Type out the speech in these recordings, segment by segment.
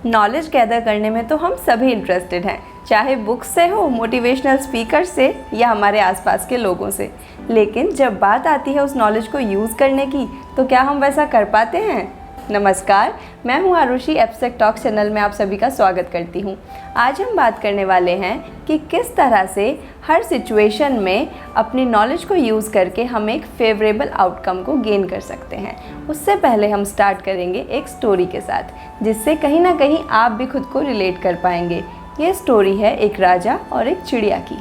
Knowledge gather करने में तो हम सभी इंटरेस्टेड हैं, चाहे बुक्स से हो, मोटिवेशनल स्पीकर से या हमारे आसपास के लोगों से। लेकिन जब बात आती है उस नॉलेज को यूज़ करने की, तो क्या हम वैसा कर पाते हैं? नमस्कार, मैं हूं आरुषि। एब्स्ट्रैक्ट टॉक्स चैनल में आप सभी का स्वागत करती हूं। आज हम बात करने वाले हैं कि किस तरह से हर सिचुएशन में अपनी नॉलेज को यूज़ करके हम एक फेवरेबल आउटकम को गेन कर सकते हैं। उससे पहले हम स्टार्ट करेंगे एक स्टोरी के साथ, जिससे कहीं ना कहीं आप भी खुद को रिलेट कर पाएंगे। ये स्टोरी है एक राजा और एक चिड़िया की।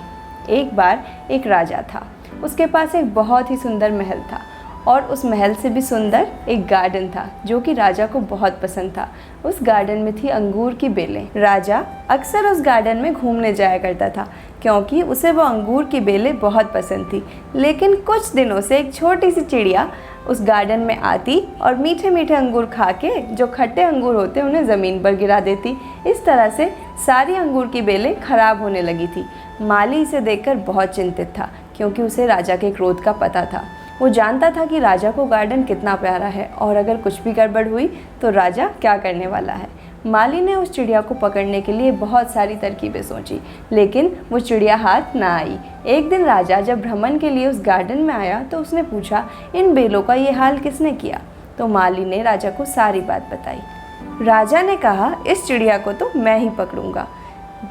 एक बार एक राजा था, उसके पास एक बहुत ही सुंदर महल था और उस महल से भी सुंदर एक गार्डन था जो कि राजा को बहुत पसंद था। उस गार्डन में थी अंगूर की बेलें। राजा अक्सर उस गार्डन में घूमने जाया करता था क्योंकि उसे वो अंगूर की बेलें बहुत पसंद थी। लेकिन कुछ दिनों से एक छोटी सी चिड़िया उस गार्डन में आती और मीठे मीठे अंगूर खा के, जो खट्टे अंगूर होते उन्हें ज़मीन पर गिरा देती। इस तरह से सारी अंगूर की बेलें खराब होने लगी थी। माली इसे देखकर बहुत चिंतित था क्योंकि उसे राजा के क्रोध का पता था। वो जानता था कि राजा को गार्डन कितना प्यारा है और अगर कुछ भी गड़बड़ हुई तो राजा क्या करने वाला है। माली ने उस चिड़िया को पकड़ने के लिए बहुत सारी तरकीबें सोची, लेकिन वो चिड़िया हाथ ना आई। एक दिन राजा जब भ्रमण के लिए उस गार्डन में आया तो उसने पूछा, इन बेलों का ये हाल किसने किया? तो माली ने राजा को सारी बात बताई। राजा ने कहा, इस चिड़िया को तो मैं ही पकड़ूंगा।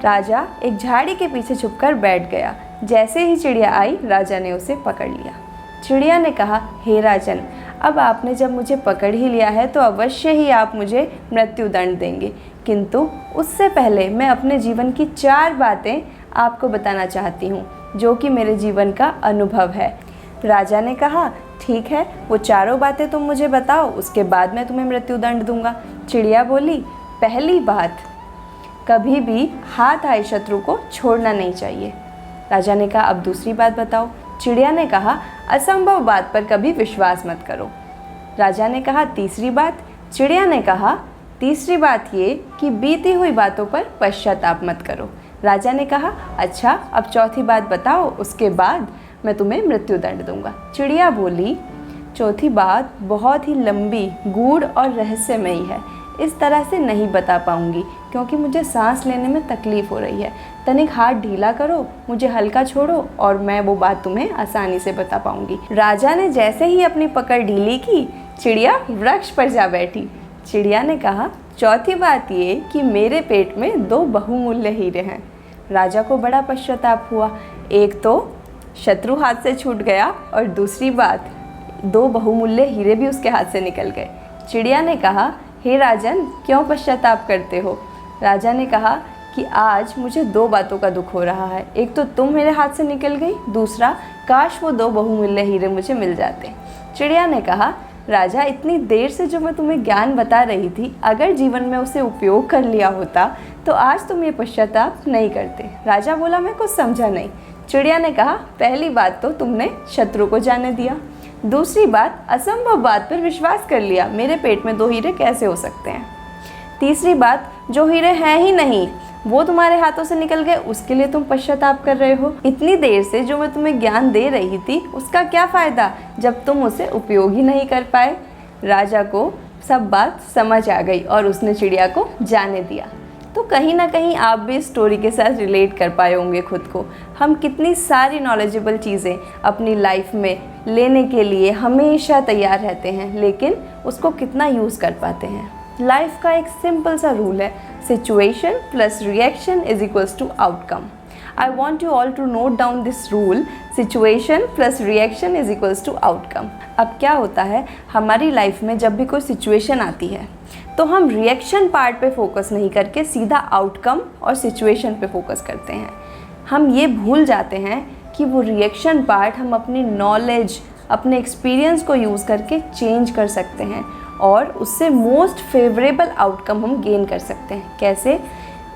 राजा एक झाड़ी के पीछे छुपकर बैठ गया। जैसे ही चिड़िया आई, राजा ने उसे पकड़ लिया। चिड़िया ने कहा, हे राजन, अब आपने जब मुझे पकड़ ही लिया है तो अवश्य ही आप मुझे मृत्यु दंड देंगे, किंतु उससे पहले मैं अपने जीवन की 4 बातें आपको बताना चाहती हूँ जो कि मेरे जीवन का अनुभव है। राजा ने कहा, ठीक है, वो 4 बातें तुम मुझे बताओ, उसके बाद मैं तुम्हें मृत्यु दंड दूंगा। चिड़िया बोली, पहली बात, कभी भी हाथ आए शत्रु को छोड़ना नहीं चाहिए। राजा ने कहा, अब दूसरी बात बताओ। चिड़िया ने कहा, असंभव बात पर कभी विश्वास मत करो। राजा ने कहा, तीसरी बात। चिड़िया ने कहा, तीसरी बात ये कि बीती हुई बातों पर पश्चाताप मत करो। राजा ने कहा, अच्छा, अब चौथी बात बताओ, उसके बाद मैं तुम्हें मृत्यु दंड दूंगा। चिड़िया बोली, चौथी बात बहुत ही लंबी, गूढ़ और रहस्यमयी है, इस तरह से नहीं बता पाऊंगी क्योंकि मुझे सांस लेने में तकलीफ़ हो रही है। तनिक हाथ ढीला करो, मुझे हल्का छोड़ो और मैं वो बात तुम्हें आसानी से बता पाऊंगी। राजा ने जैसे ही अपनी पकड़ ढीली की, चिड़िया वृक्ष पर जा बैठी। चिड़िया ने कहा, चौथी बात ये कि मेरे पेट में 2 बहुमूल्य हीरे हैं। राजा को बड़ा पश्चाताप हुआ। एक तो शत्रु हाथ से छूट गया और दूसरी बात, 2 बहुमूल्य हीरे भी उसके हाथ से निकल गए। चिड़िया ने कहा, हे राजन, क्यों पश्चाताप करते हो? राजा ने कहा कि आज मुझे 2 बातों का दुख हो रहा है। एक तो तुम मेरे हाथ से निकल गई, दूसरा काश वो 2 बहुमूल्य हीरे मुझे मिल जाते। चिड़िया ने कहा, राजा, इतनी देर से जो मैं तुम्हें ज्ञान बता रही थी, अगर जीवन में उसे उपयोग कर लिया होता तो आज तुम ये पश्चाताप नहीं करते। राजा बोला, मैं कुछ समझा नहीं। चिड़िया ने कहा, पहली बात तो तुमने शत्रु को जाने दिया, दूसरी बात, असंभव बात पर विश्वास कर लिया, मेरे पेट में 2 हीरे कैसे हो सकते हैं। तीसरी बात, जो हीरे हैं ही नहीं वो तुम्हारे हाथों से निकल गए, उसके लिए तुम पश्चाताप कर रहे हो। इतनी देर से जो मैं तुम्हें ज्ञान दे रही थी उसका क्या फ़ायदा जब तुम उसे उपयोग ही नहीं कर पाए। राजा को सब बात समझ आ गई और उसने चिड़िया को जाने दिया। तो कहीं ना कहीं आप भी इस स्टोरी के साथ रिलेट कर पाए होंगे खुद को। हम कितनी सारी नॉलेजेबल चीज़ें अपनी लाइफ में लेने के लिए हमेशा तैयार रहते हैं, लेकिन उसको कितना यूज़ कर पाते हैं। लाइफ का एक सिंपल सा रूल है, situation plus reaction is equals to outcome. I want you all to note down this rule, situation plus reaction is equals to outcome. अब क्या होता है, हमारी लाइफ में जब भी कोई सिचुएशन आती है तो हम रिएक्शन पार्ट पे फोकस नहीं करके सीधा आउटकम और सिचुएशन पे फोकस करते हैं। हम ये भूल जाते हैं कि वो रिएक्शन पार्ट हम अपनी नॉलेज, अपने एक्सपीरियंस को यूज़ करके चेंज कर सकते हैं और उससे मोस्ट फेवरेबल आउटकम हम गेन कर सकते हैं। कैसे?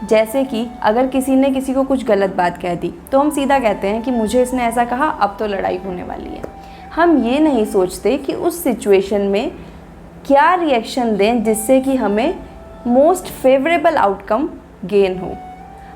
जैसे कि अगर किसी ने किसी को कुछ गलत बात कह दी तो हम सीधा कहते हैं कि मुझे इसने ऐसा कहा, अब तो लड़ाई होने वाली है। हम ये नहीं सोचते कि उस सिचुएशन में क्या रिएक्शन दें जिससे कि हमें मोस्ट फेवरेबल आउटकम गेन हो।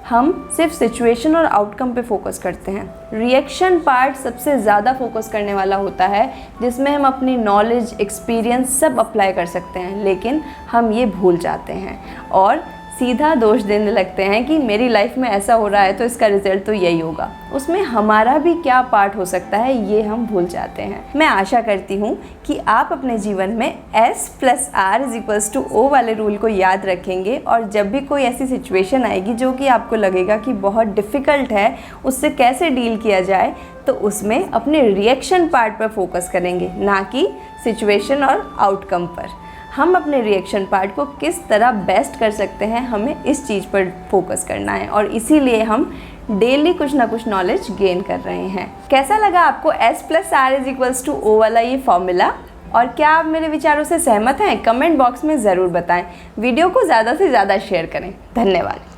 हम सिर्फ सिचुएशन और आउटकम पे फोकस करते हैं। रिएक्शन पार्ट सबसे ज़्यादा फोकस करने वाला होता है जिसमें हम अपनी नॉलेज, एक्सपीरियंस सब अप्लाई कर सकते हैं, लेकिन हम ये भूल जाते हैं। और सीधा दोष देने लगते हैं कि मेरी लाइफ में ऐसा हो रहा है तो इसका रिजल्ट तो यही होगा। उसमें हमारा भी क्या पार्ट हो सकता है ये हम भूल जाते हैं। मैं आशा करती हूँ कि आप अपने जीवन में S+R=O वाले रूल को याद रखेंगे और जब भी कोई ऐसी सिचुएशन आएगी जो कि आपको लगेगा कि बहुत डिफ़िकल्ट है, उससे कैसे डील किया जाए, तो उसमें अपने रिएक्शन पार्ट पर फोकस करेंगे, ना कि सिचुएशन और आउटकम पर। हम अपने रिएक्शन पार्ट को किस तरह बेस्ट कर सकते हैं, हमें इस चीज़ पर फोकस करना है और इसीलिए हम डेली कुछ ना कुछ नॉलेज गेन कर रहे हैं। कैसा लगा आपको S+R=O वाला ये फॉर्मूला, और क्या आप मेरे विचारों से सहमत हैं? कमेंट बॉक्स में ज़रूर बताएं। वीडियो को ज़्यादा से ज़्यादा शेयर करें। धन्यवाद।